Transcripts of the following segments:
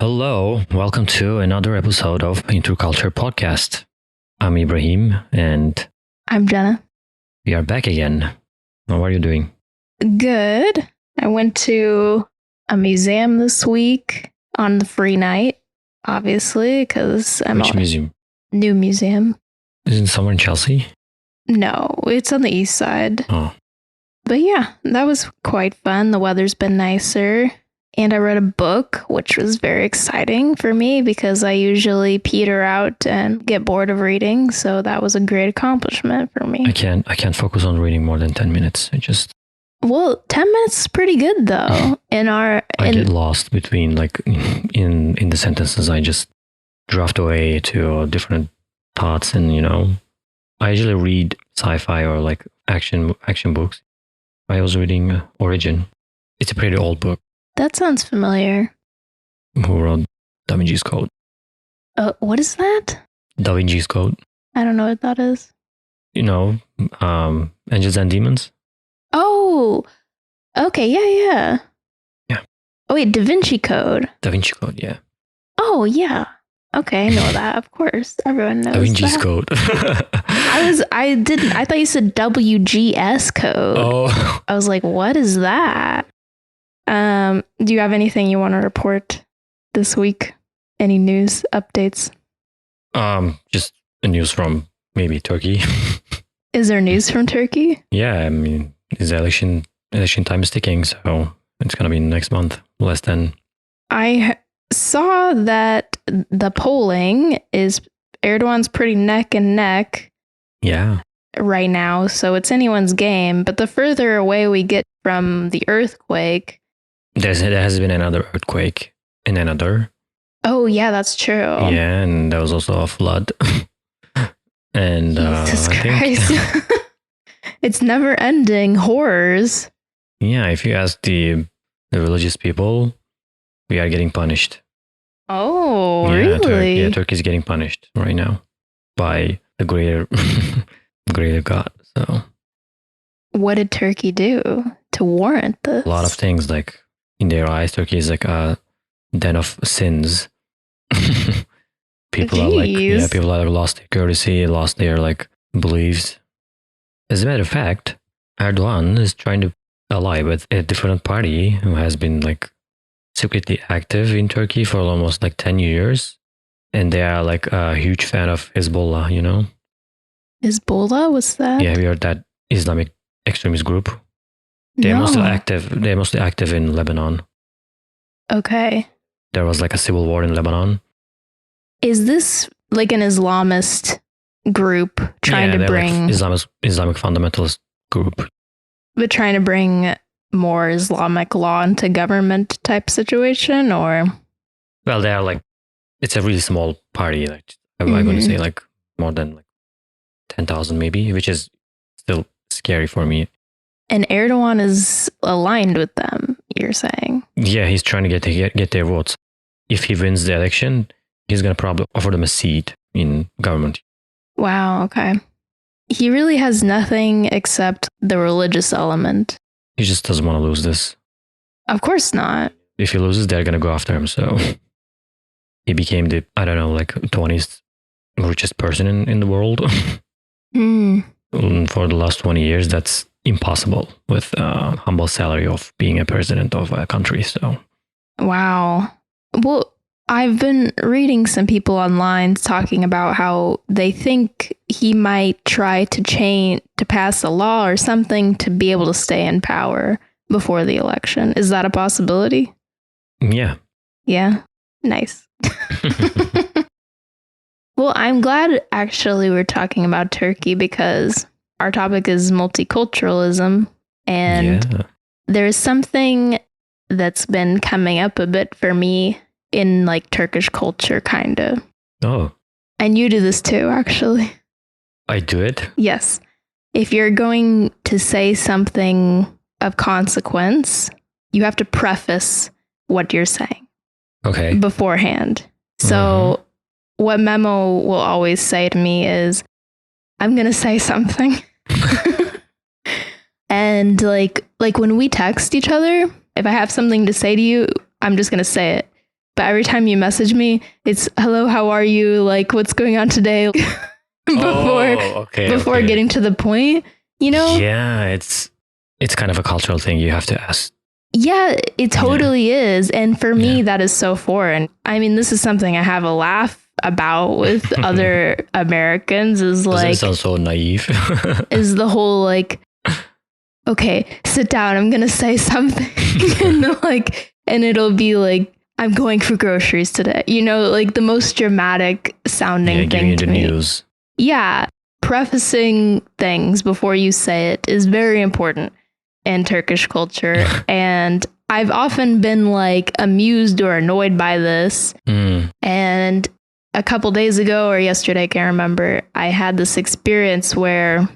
Hello, welcome to another episode of Interculture podcast. I'm Ibrahim and I'm Jenna. we are back again. How are you doing? Good. I went to a museum this week on the free night, obviously, because I'm Which museum? New museum. Isn't it somewhere in Chelsea? No, it's on the east side. Oh, But yeah, that was quite fun. The weather's been nicer. And I read a book, which was very exciting for me because I usually peter out and get bored of reading. So that was a great accomplishment for me. I can't focus on reading more than 10 minutes. Well, 10 minutes is pretty good though. I get lost between in the sentences. I just draft away to different thoughts, and I usually read sci-fi or like action books. I was reading Origin. It's a pretty old book. That sounds familiar. Who wrote Da Vinci's Code? What is that? Da Vinci's Code. I don't know what that is. Angels and Demons. Oh, okay. Yeah. Oh, wait, Da Vinci Code. Da Vinci Code, yeah. Oh, yeah. Okay, I know that. Of course. Everyone knows Da Vinci's that. Code. I thought you said WGS Code. Oh. I was like, what is that? Do you have anything you want to report this week? Any news updates? Just a news from maybe Turkey. Is there news from Turkey? Yeah, I mean, the election time is ticking, so it's gonna be next month, less than. I saw that the polling is Erdogan's pretty neck and neck. Yeah. Right now, so it's anyone's game. But the further away we get from the earthquake, There has been another earthquake and another. Oh yeah, that's true. Yeah, and there was also a flood. And Jesus I Christ. think, It's never ending horrors. yeah, if you ask the religious people, we are getting punished. Oh, Yeah, really? Turkey is getting punished right now by the greater God. So What did Turkey do to warrant this? a lot of things, like in their eyes, Turkey is like a den of sins. People have lost their courtesy, lost their beliefs. As a matter of fact, Erdogan is trying to ally with a different party who has been secretly active in Turkey for almost 10 years. And they are a huge fan of Hezbollah, Hezbollah? What's that? Yeah, have you heard that Islamic extremist group? They're No. mostly active in Lebanon. Okay. There was a civil war in Lebanon. Is this like an Islamist group trying to bring Islamic fundamentalist group? but trying to bring more Islamic law into government type situation, or? Well, they are it's a really small party. I'm going to say more than 10,000 maybe, which is still scary for me. And Erdogan is aligned with them, you're saying? Yeah, he's trying to get their votes. If he wins the election, he's going to probably offer them a seat in government. Wow, okay. He really has nothing except the religious element. He just doesn't want to lose this. Of course not. If he loses, they're going to go after him. So he became the, 20th richest person in the world. For the last 20 years, that's impossible with a humble salary of being a president of a country. So, wow. Well, I've been reading some people online talking about how they think he might try to pass a law or something to be able to stay in power before the election. Is that a possibility? yeah. Yeah. Nice. Well, I'm glad actually we're talking about Turkey because our topic is multiculturalism. And there's something that's been coming up a bit for me in Turkish culture, kind of. Oh. And you do this too, actually. I do it? Yes. If you're going to say something of consequence, you have to preface what you're saying Okay. beforehand. So what Memo will always say to me is, I'm going to say something. And like when we text each other, if I have something to say to you, I'm just going to say it. But every time you message me, it's, hello, how are you? Like, what's going on today? before getting to the point, you know? Yeah, it's kind of a cultural thing. You have to ask. Yeah, it totally is. And for me, that is so foreign. I mean, this is something I have a laugh about with other Americans is like... Doesn't sound so naive. is the whole like, okay, sit down, I'm going to say something. and it'll be like, I'm going for groceries today. You know, like the most dramatic sounding thing to me. News. Yeah. Prefacing things before you say it is very important in Turkish culture. And I've often been like amused or annoyed by this. And a couple days ago or yesterday, I can't remember, I had this experience where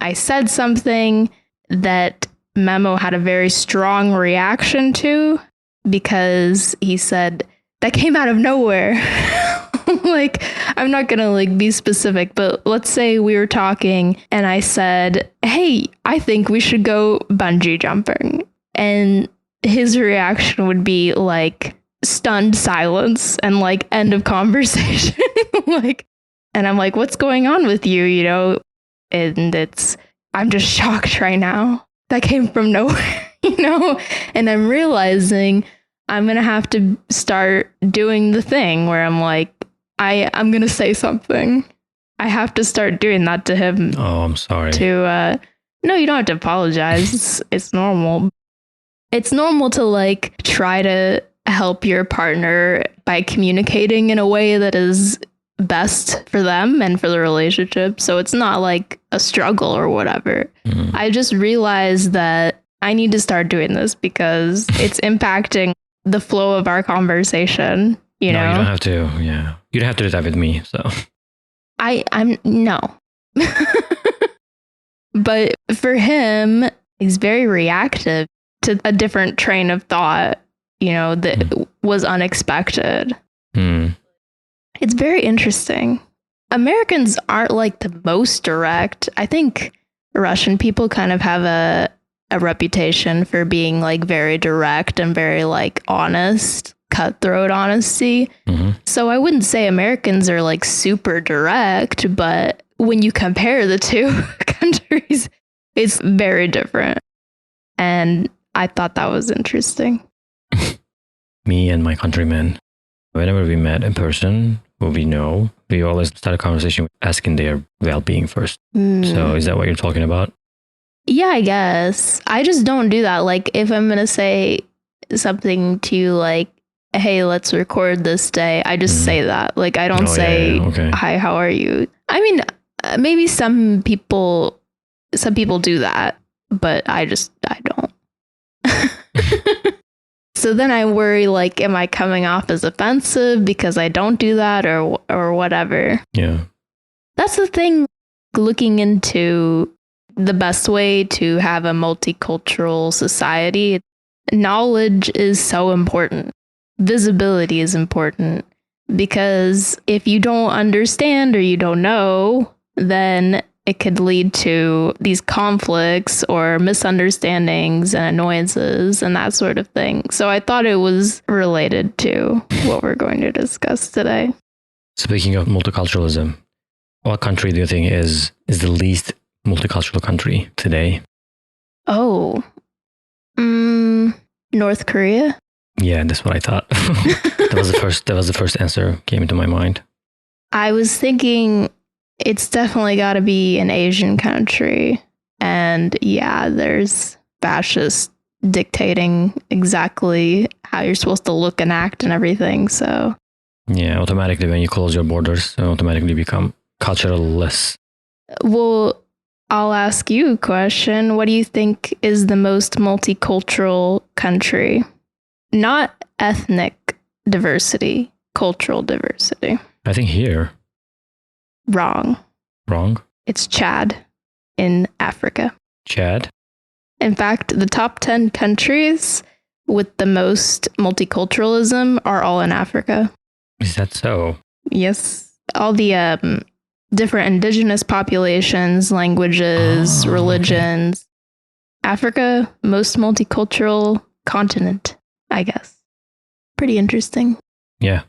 I said something that Memo had a very strong reaction to because he said, that came out of nowhere. Like, I'm not going to like be specific, but let's say we were talking and I said, hey, I think we should go bungee jumping. And his reaction would be like stunned silence and like end of conversation. And I'm like, what's going on with you? You know, and I'm just shocked right now. That came from nowhere, you know, and I'm realizing I'm going to have to start doing the thing where I'm like, I'm going to say something. I have to start doing that to him. Oh, I'm sorry. No, you don't have to apologize. It's normal. It's normal to like try to help your partner by communicating in a way that is best for them and for the relationship. So it's not like a struggle or whatever. I just realized that I need to start doing this because it's impacting the flow of our conversation. You know, you don't have to. Yeah, you don't have to do that with me. So I'm no. But for him, he's very reactive to a different train of thought, you know, that was unexpected. It's very interesting. Americans aren't like the most direct. I think Russian people kind of have a reputation for being like very direct and very like honest, cutthroat honesty. So I wouldn't say Americans are like super direct, but when you compare the two countries, it's very different. And I thought that was interesting. Me and my countrymen, whenever we met in person, who we know, we always start a conversation asking their well-being first. So is that what you're talking about? Yeah, I guess. I just don't do that. Like if I'm going to say something to you like, hey, let's record this day, I just say that. Like I don't say, okay. Hi, how are you? I mean, maybe some people do that, but I don't. So then I worry, like, am I coming off as offensive because I don't do that or whatever? Yeah. That's the thing, looking into the best way to have a multicultural society. Knowledge is so important. Visibility is important because if you don't understand or you don't know, then it could lead to these conflicts or misunderstandings and annoyances and that sort of thing. So I thought it was related to what we're going to discuss today. Speaking of multiculturalism, what country do you think is the least multicultural country today? Oh, North Korea. Yeah, that's what I thought. That was the first answer came into my mind. I was thinking it's definitely got to be an Asian country. And yeah, there's fascists dictating exactly how you're supposed to look and act and everything. So yeah, automatically when you close your borders, you automatically become culturalist. Well, I'll ask you a question. What do you think is the most multicultural country? Not ethnic diversity, cultural diversity. I think here. Wrong. Wrong? It's Chad in Africa. Chad? In fact, the top 10 countries with the most multiculturalism are all in Africa. Is that so? Yes. All the different indigenous populations, languages, religions. Okay. Africa, most multicultural continent, I guess. Pretty interesting. Yeah.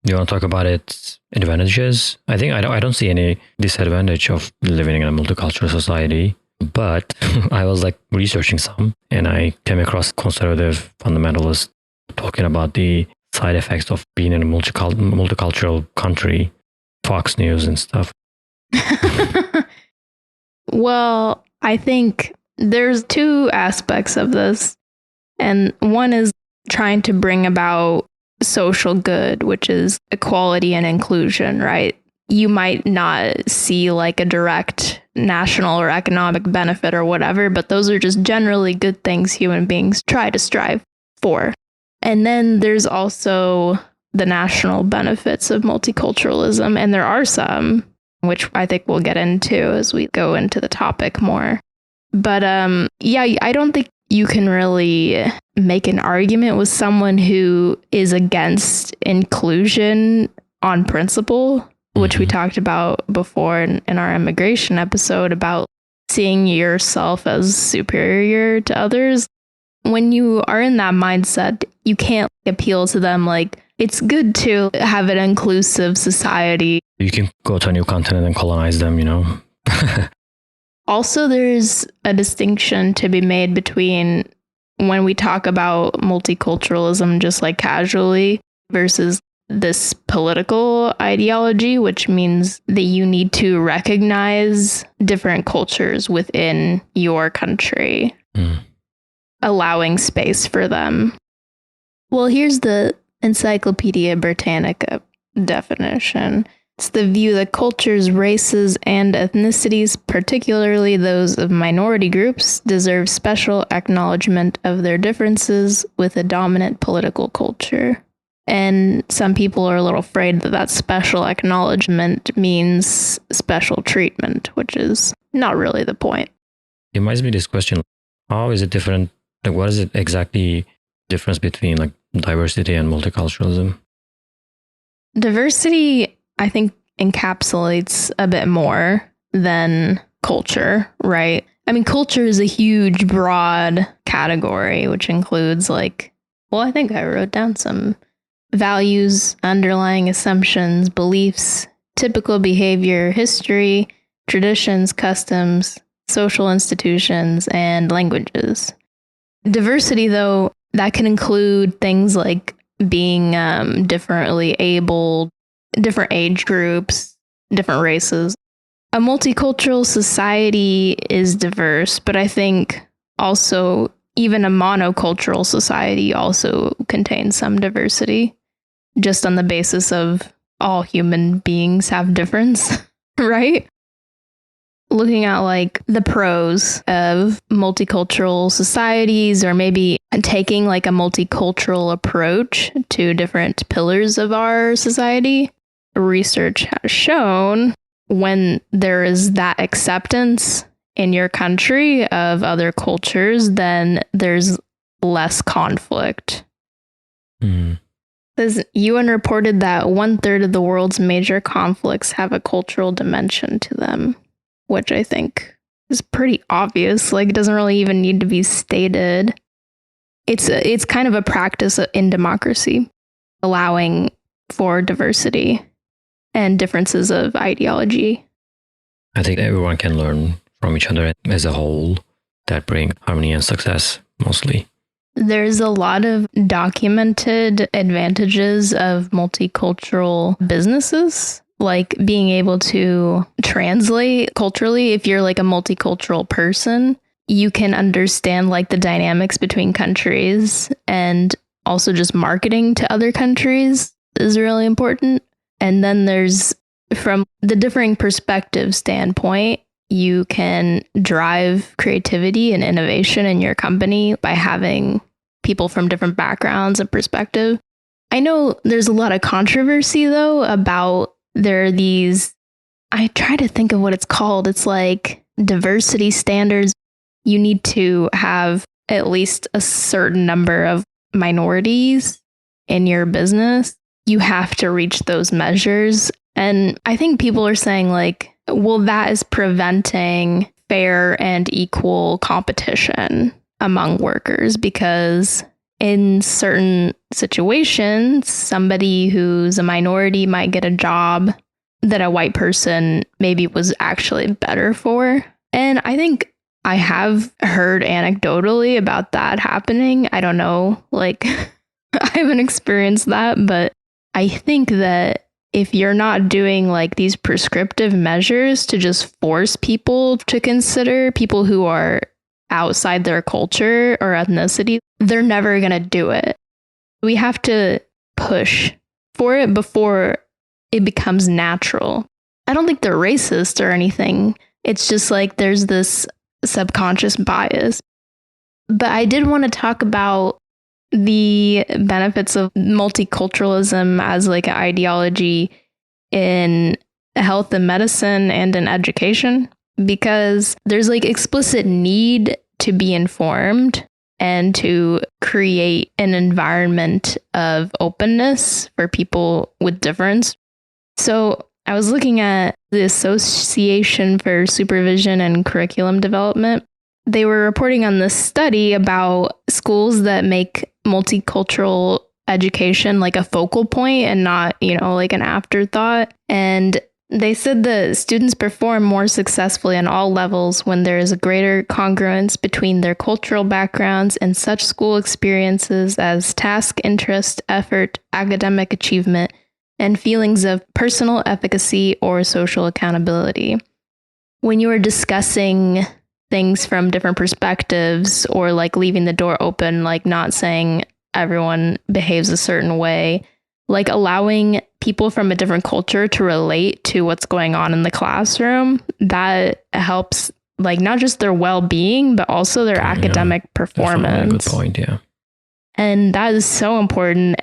Do you want to talk about its advantages? I think I don't see any disadvantage of living in a multicultural society, but I was like researching some and I came across conservative fundamentalists talking about the side effects of being in a multicultural country, Fox News and stuff. Well, I think there's two aspects of this. And one is trying to bring about social good, which is equality and inclusion, right? You might not see like a direct national or economic benefit or whatever, but those are just generally good things human beings try to strive for. And then there's also the national benefits of multiculturalism, and there are some, which I think we'll get into as we go into the topic more. But yeah, I don't think you can really make an argument with someone who is against inclusion on principle, which we talked about before in our immigration episode about seeing yourself as superior to others. When you are in that mindset, you can't appeal to them like, it's good to have an inclusive society. You can go to a new continent and colonize them, you know? Also, there's a distinction to be made between when we talk about multiculturalism just like casually versus this political ideology, which means that you need to recognize different cultures within your country, allowing space for them. Well, here's the Encyclopedia Britannica definition. It's the view that cultures, races, and ethnicities, particularly those of minority groups, deserve special acknowledgement of their differences with a dominant political culture. And some people are a little afraid that that special acknowledgement means special treatment, which is not really the point. It reminds me of this question. How is it different? Like, what is it exactly difference between like diversity and multiculturalism? Diversity, I think, encapsulates a bit more than culture, right? I mean, culture is a huge, broad category, which includes like, well, I think I wrote down some values, underlying assumptions, beliefs, typical behavior, history, traditions, customs, social institutions, and languages. Diversity, though, that can include things like being differently abled, different age groups, different races. A multicultural society is diverse, but I think also even a monocultural society also contains some diversity, just on the basis of all human beings have difference, right? Looking at like the pros of multicultural societies, or maybe taking like a multicultural approach to different pillars of our society, research has shown when there is that acceptance in your country of other cultures, then there's less conflict. Says UN reported that 1/3 of the world's major conflicts have a cultural dimension to them, which I think is pretty obvious. Like, it doesn't really even need to be stated. It's kind of a practice in democracy, allowing for diversity and differences of ideology. I think everyone can learn from each other as a whole that bring harmony and success mostly. There's a lot of documented advantages of multicultural businesses, like being able to translate culturally. If you're like a multicultural person, you can understand like the dynamics between countries, and also just marketing to other countries is really important. And then there's, from the differing perspective standpoint, you can drive creativity and innovation in your company by having people from different backgrounds and perspective. I know there's a lot of controversy though about there are these, I try to think of what it's called. It's like diversity standards. you need to have at least a certain number of minorities in your business. You have to reach those measures. And I think people are saying like, well, that is preventing fair and equal competition among workers, because in certain situations, somebody who's a minority might get a job that a white person maybe was actually better for. And I think I have heard anecdotally about that happening. I don't know, like I haven't experienced that, but I think that if you're not doing like these prescriptive measures to just force people to consider people who are outside their culture or ethnicity, they're never going to do it. We have to push for it before it becomes natural. I don't think they're racist or anything. It's just like there's this subconscious bias. But I did want to talk about the benefits of multiculturalism as like an ideology in health and medicine and in education, because there's like explicit need to be informed and to create an environment of openness for people with difference. So I was looking at the Association for Supervision and Curriculum Development. They were reporting on this study about schools that make multicultural education like a focal point and not, like an afterthought. And they said that students perform more successfully on all levels when there is a greater congruence between their cultural backgrounds and such school experiences as task, interest, effort, academic achievement, and feelings of personal efficacy or social accountability. When you are discussing things from different perspectives or like leaving the door open, like not saying everyone behaves a certain way, like allowing people from a different culture to relate to what's going on in the classroom, that helps like not just their well-being, but also their academic performance. Good point, yeah. And that is so important.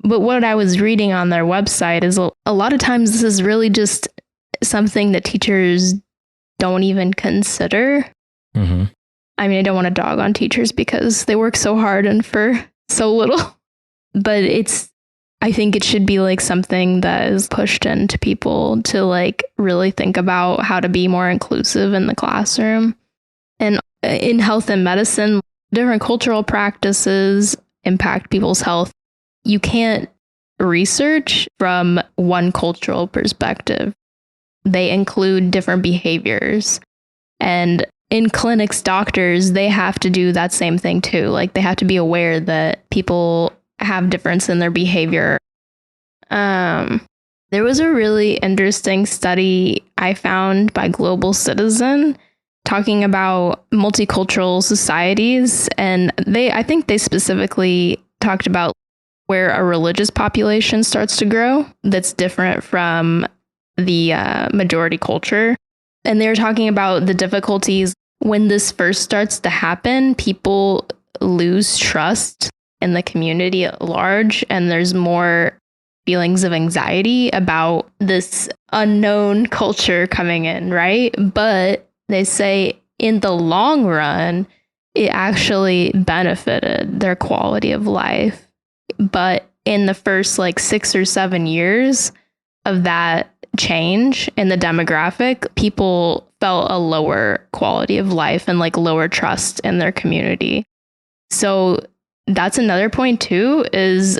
But what I was reading on their website is a lot of times this is really just something that teachers don't even consider. Mm-hmm. I mean, I don't want to dog on teachers because they work so hard and for so little, but I think it should be like something that is pushed into people to like really think about how to be more inclusive in the classroom. And in health and medicine, different cultural practices impact people's health. You can't research from one cultural perspective. They include different behaviors. And in clinics, doctors, they have to do that same thing too. Like they have to be aware that people have difference in their behavior. There was a really interesting study I found by Global Citizen talking about multicultural societies. And I think they specifically talked about where a religious population starts to grow that's different from the majority culture. And they were talking about the difficulties when this first starts to happen. People lose trust in the community at large, and there's more feelings of anxiety about this unknown culture coming in, right? But they say in the long run, it actually benefited their quality of life. But in the first like 6 or 7 years of that change in the demographic, people felt a lower quality of life and like lower trust in their community. So that's another point too, is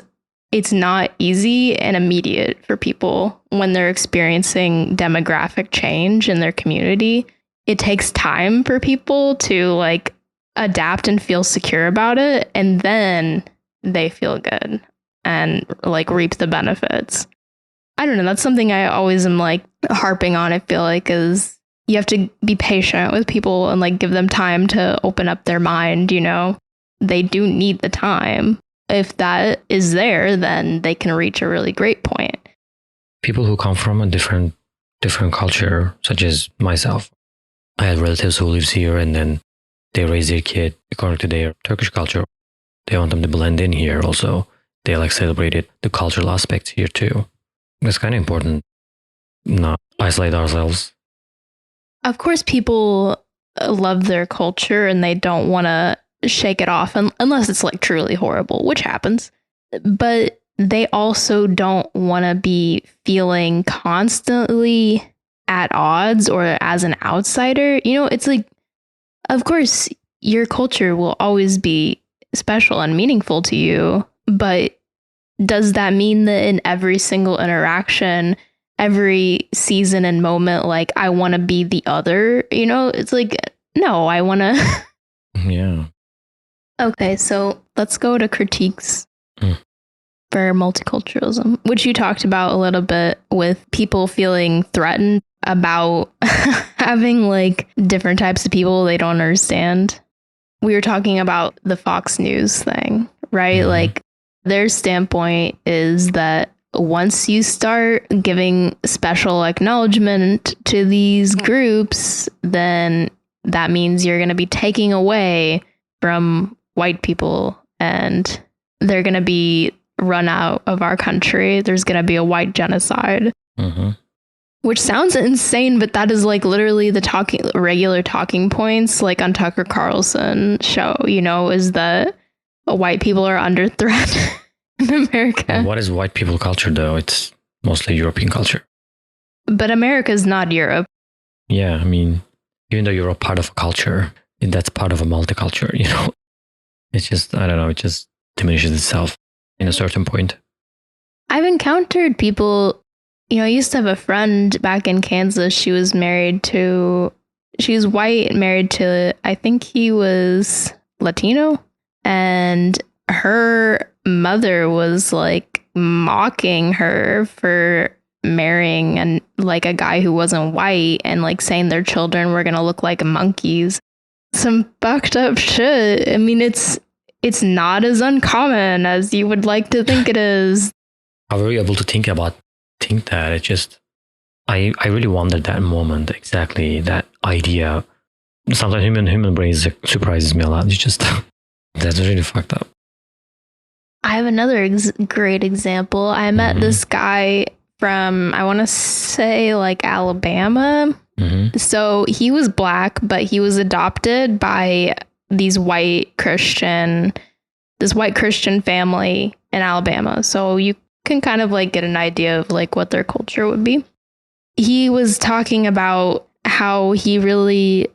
it's not easy and immediate for people when they're experiencing demographic change in their community. It takes time for people to like adapt and feel secure about it, and then they feel good and like reap the benefits. I don't know. That's something I always am like harping on. I feel like is you have to be patient with people and like give them time to open up their mind. They do need the time. If that is there, then they can reach a really great point. People who come from a different culture, such as myself, I have relatives who lives here and then they raise their kid according to their Turkish culture. They want them to blend in here also. They like celebrated the cultural aspects here too. It's kind of important not isolate ourselves. Of course, people love their culture and they don't want to shake it off unless it's like truly horrible, which happens. But they also don't want to be feeling constantly at odds or as an outsider. You know, it's like, of course, your culture will always be special and meaningful to you, but does that mean that in every single interaction, every season and moment, like I want to be the other? You know, it's like, no, I want to. Yeah. Okay, so let's go to critiques for multiculturalism, which you talked about a little bit with people feeling threatened about having like different types of people they don't understand. We were talking about the Fox News thing, right? Like their standpoint is that once you start giving special acknowledgement to these groups, then that means you're going to be taking away from white people and they're going to be run out of our country. There's going to be a white genocide, which sounds insane, but that is like literally the regular talking points, like on Tucker Carlson show, you know, is that white people are under threat in America. Well, what is white people culture though? It's mostly European culture. But America's not Europe. Yeah, I mean, even though you're a part of a culture, that's part of a multiculture, you know. It's just, I don't know, it just diminishes itself in a certain point. I've encountered people, you know, I used to have a friend back in Kansas. She was white, married to, I think he was Latino. And her mother was like mocking her for marrying and like a guy who wasn't white and like saying their children were going to look like monkeys. Some fucked up shit. I mean, it's not as uncommon as you would like to think it is. How were you able to think that? It just, I really wondered that moment, exactly that idea. Sometimes human brains surprises me a lot. It's just, that's really fucked up. I have another great example. I met this guy from, I want to say like Alabama. So he was black, but he was adopted by this white Christian family in Alabama. So you can kind of like get an idea of like what their culture would be. He was talking about how he really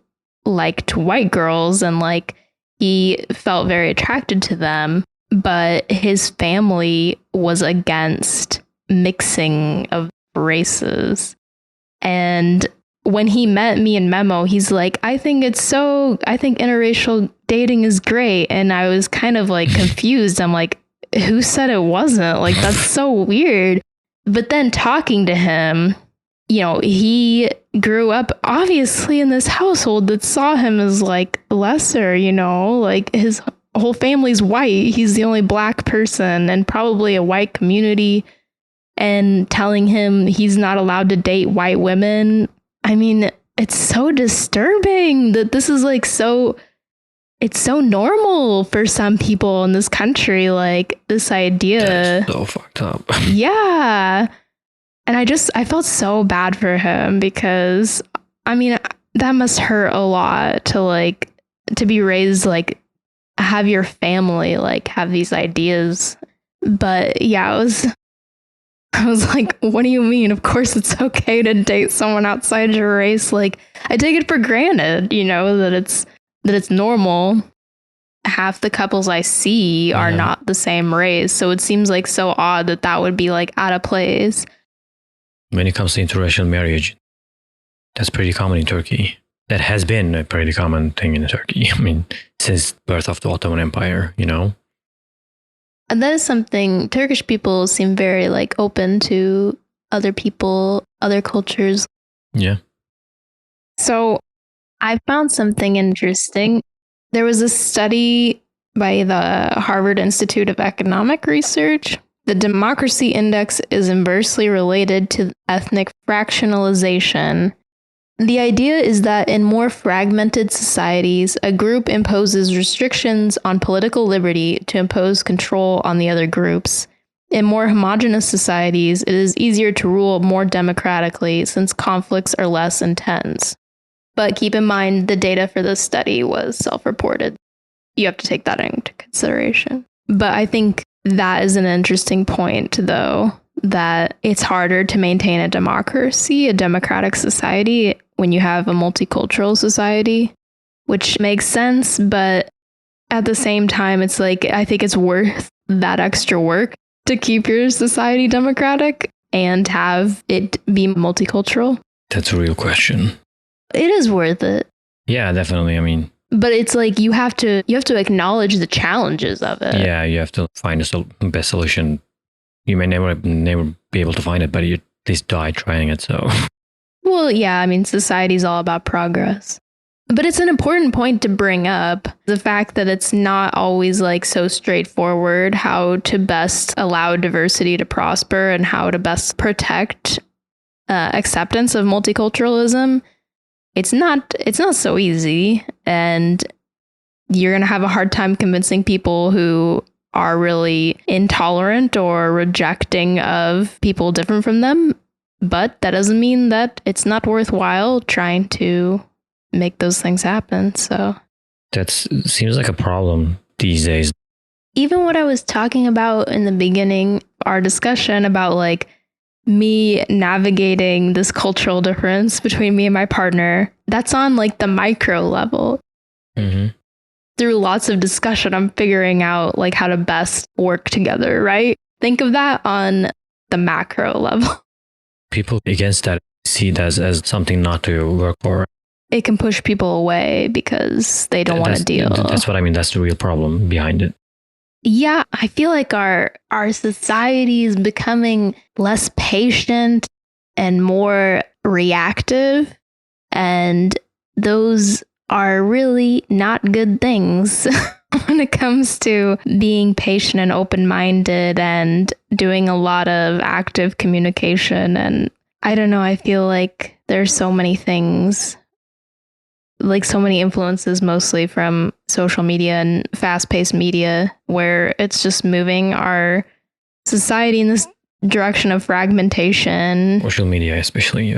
liked white girls and like he felt very attracted to them, but his family was against mixing of races. And when he met me in Memo, he's like, I think interracial dating is great. And I was kind of like confused. I'm like, who said it wasn't? Like, that's so weird. But then talking to him, you know, he grew up obviously in this household that saw him as like lesser, you know, like his whole family's white. He's the only black person and probably a white community, and telling him he's not allowed to date white women. I mean, it's so disturbing that this is like it's so normal for some people in this country, like this idea. That's so fucked up. Yeah. And I felt so bad for him because, I mean, that must hurt a lot to be raised, like have your family, like have these ideas. But yeah, I was like, what do you mean? Of course it's okay to date someone outside your race. Like, I take it for granted, you know, that it's normal. Half the couples I see are not the same race. So it seems like so odd that would be like out of place. When it comes to interracial marriage, that's pretty common in Turkey. That has been a pretty common thing in Turkey. I mean, since birth of the Ottoman Empire, you know? And that is something Turkish people seem very like open to other people, other cultures. Yeah. So I found something interesting. There was a study by the Harvard Institute of Economic Research. The democracy index is inversely related to ethnic fractionalization. The idea is that in more fragmented societies, a group imposes restrictions on political liberty to impose control on the other groups. In more homogeneous societies, it is easier to rule more democratically since conflicts are less intense. But keep in mind, the data for this study was self-reported. You have to take that into consideration. But I think that is an interesting point, though, that it's harder to maintain a democracy, a democratic society, when you have a multicultural society, which makes sense. But at the same time, it's like, I think it's worth that extra work to keep your society democratic and have it be multicultural. That's a real question. It is worth it. Yeah, definitely. I mean, but it's like you have to acknowledge the challenges of it. Yeah, you have to find the best solution. You may never be able to find it, but you at least die trying it. So, well, yeah, I mean, society's all about progress. But it's an important point to bring up, the fact that it's not always like so straightforward how to best allow diversity to prosper and how to best protect acceptance of multiculturalism. It's not so easy, and you're going to have a hard time convincing people who are really intolerant or rejecting of people different from them. But that doesn't mean that it's not worthwhile trying to make those things happen. So that seems like a problem these days. Even what I was talking about in the beginning, our discussion about like me navigating this cultural difference between me and my partner, that's on like the micro level. Mm-hmm. Through lots of discussion, I'm figuring out like how to best work together, right? Think of that on the macro level. People against that see it as something not to work for. It can push people away because they don't want to deal. That's what I mean. That's the real problem behind it. Yeah, I feel like our society is becoming less patient and more reactive. And those are really not good things when it comes to being patient and open-minded and doing a lot of active communication. And I don't know, I feel like there's so many things, like so many influences, mostly from social media and fast-paced media, where it's just moving our society in this direction of fragmentation. Social media, especially.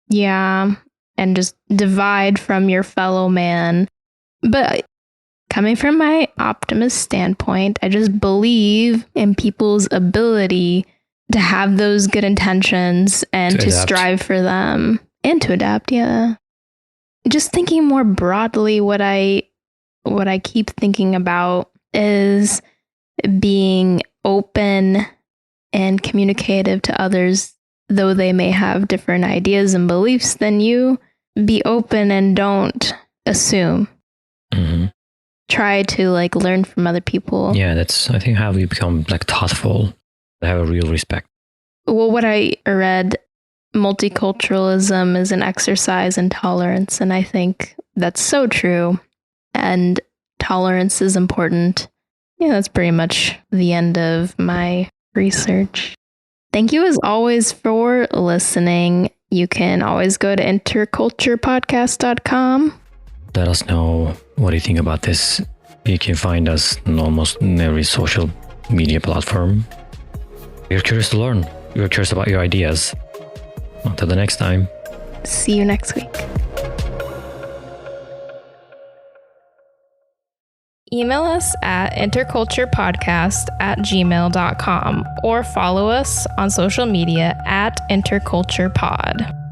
Yeah, and just divide from your fellow man. But coming from my optimist standpoint, I just believe in people's ability to have those good intentions and to strive for them and to adapt. Yeah. Just thinking more broadly, what I keep thinking about is being open and communicative to others, though they may have different ideas and beliefs than you. Be open and don't assume. Mm-hmm. Try to like learn from other people. Yeah, that's, I think, how we become like thoughtful, have a real respect. Well, what I read, multiculturalism is an exercise in tolerance, and I think that's so true. And tolerance is important. Yeah, that's pretty much the end of my research. Thank you as always for listening. You can always go to interculturepodcast.com. Let us know what you think about this. You can find us on almost every social media platform. We're curious to learn. We're curious about your ideas. Until the next time. See you next week. Email us at interculturepodcast@gmail.com or follow us on social media at interculturepod.